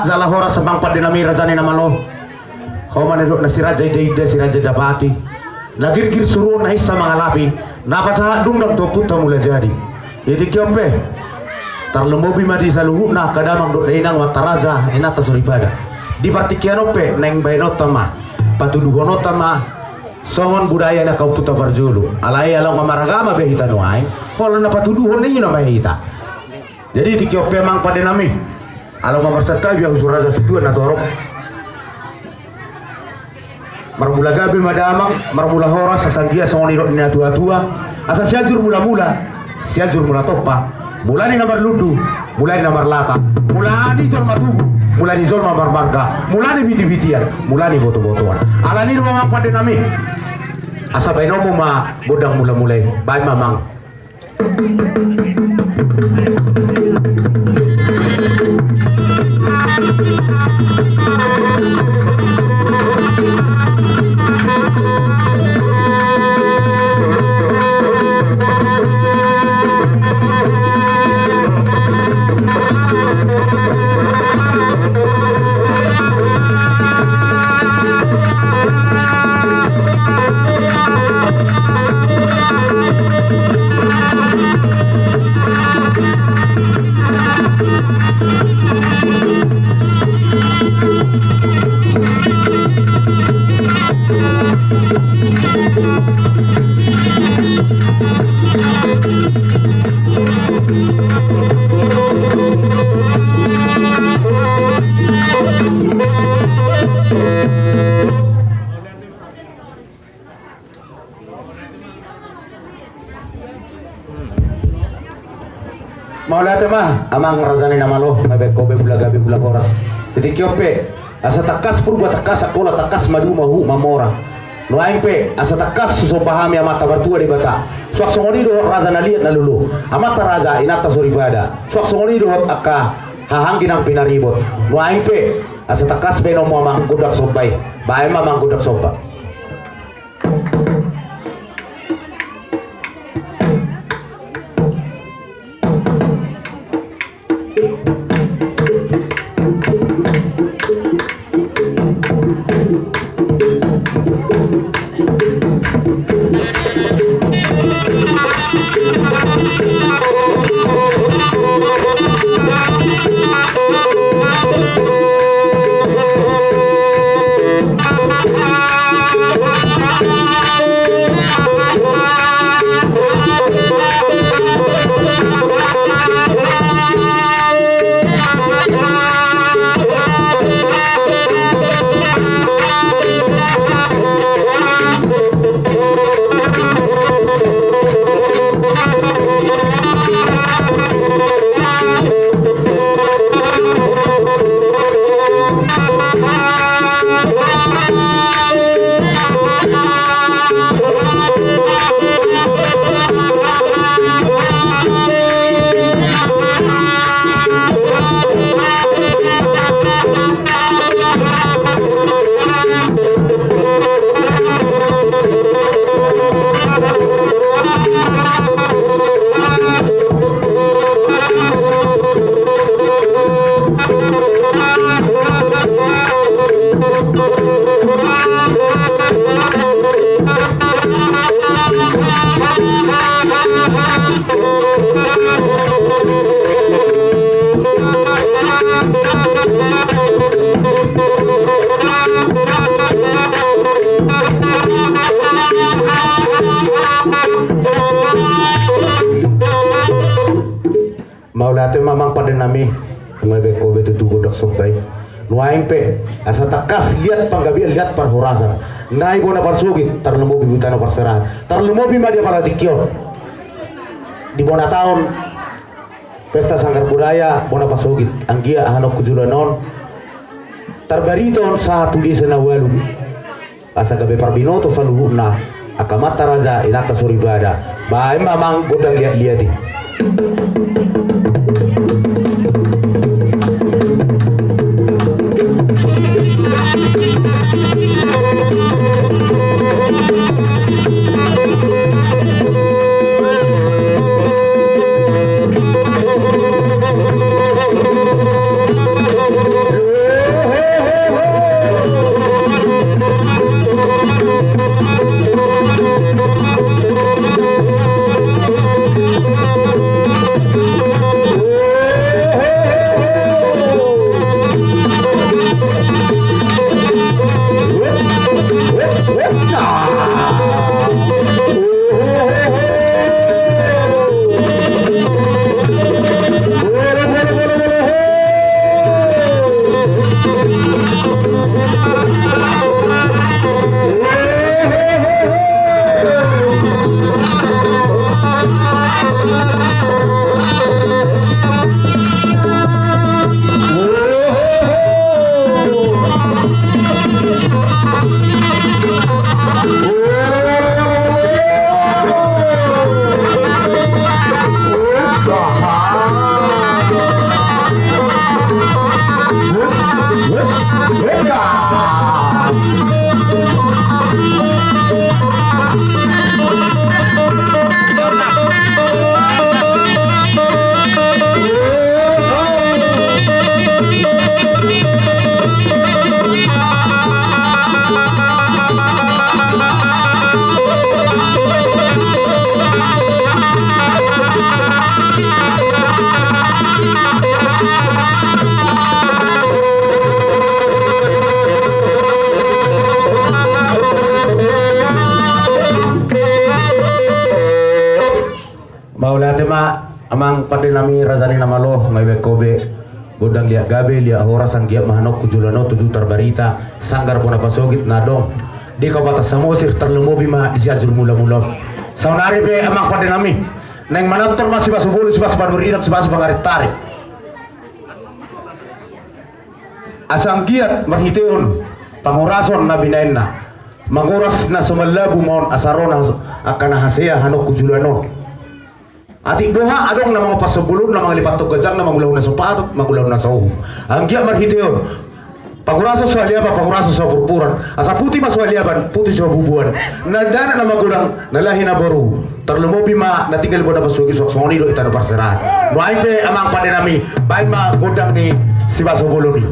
jala hora sebang padenami rajani namalo. Kau mana dok nasi raja ida si raja dapati. Lagir-gir suruh naik sama ngalapi. Napa sahat dungdang to puta mula jadi. Jadi kiope. Tarlemobi madi saluhu na kadamang dok dainang wataraja enata suribada. Di partikianope neng bainotama. Patudugonotama. Songon budaya na kau puta parjulu. Alai alang kamaragama behita noai. Kalau na patuduhon ni na behita. Jadi di kiope mang padenami. Alang kamarsakai biar usuraja situ na torok. Marmula gabi madamang, marmula horas sasanggia songoni dok ni tua-tua. Asa siajur mula-mula, siajur mula topa. Mulani namar ludu, mulani namar lata, mulani jol matubu, mulani jol mamar marga, mulani biti-bitian, mulani boto-botoan. Alani mamang pada nami. Asa bainomu ma bodang mula-mulai, baik mamang. Maulate mah amang razani namalo mabek kobe bulaga horas. Jadi kiope asa takas purba takas akola takas madu mahu mamora. No aimpe asa takas suso pahami amata bartua di bata. Suak songoni do razana liat nalulu. Amata raza inata soribada. Suak songoni do akka hahanggi nang pinaribot. No aimpe asa takas beno mo amang godak sobai. Bae mamang godak soba. Maulate mamang pada nami ngabe kobe tu godak sobai. Nuaing pe asa takas lihat panggabi lihat parhorasan. Nai bona parsugit tarlemo bibutana parserahan. Tarlemo bima dia para dikio. Di bona tahun pesta sanggar budaya bona pasugit anggia ahanok kujulanon. Tarbariton satu di sana walu. Asa gabe parbinoto saluhuna akamata raja inata suribada. Bae mamang godang lihat-lihati. ma amang padinami razani namalo ngay kobe godang liya gabe liya horas ang giya mahanok kujulano tudu terbarita sanggar puna pasogit nadong di kabatas samosir terlumubi ma di siajur mula-mula saunari be amang padinami neng manontor masih basubulu sibas panuridak sibas pangarit tarik asang giat marhiteon pangurason na binaenna manguras na sumalabu mon asaron akan hasia hanok kujulano ating buha adong na mga pasubulon na mga lipat gajang na magulaw na sapatot magulaw na sauh ang giat marhiteon panguraso sa aliaba panguraso sa purpuran asa puti maswaliaban puti sa bubuan nadana na magulang nalahi na baru terlumubi ma natinggal boda pasugi sok songoni do itano parserahan no pe amang padenami bain ma godang ni si basubulon ni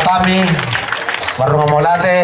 kami warung Molate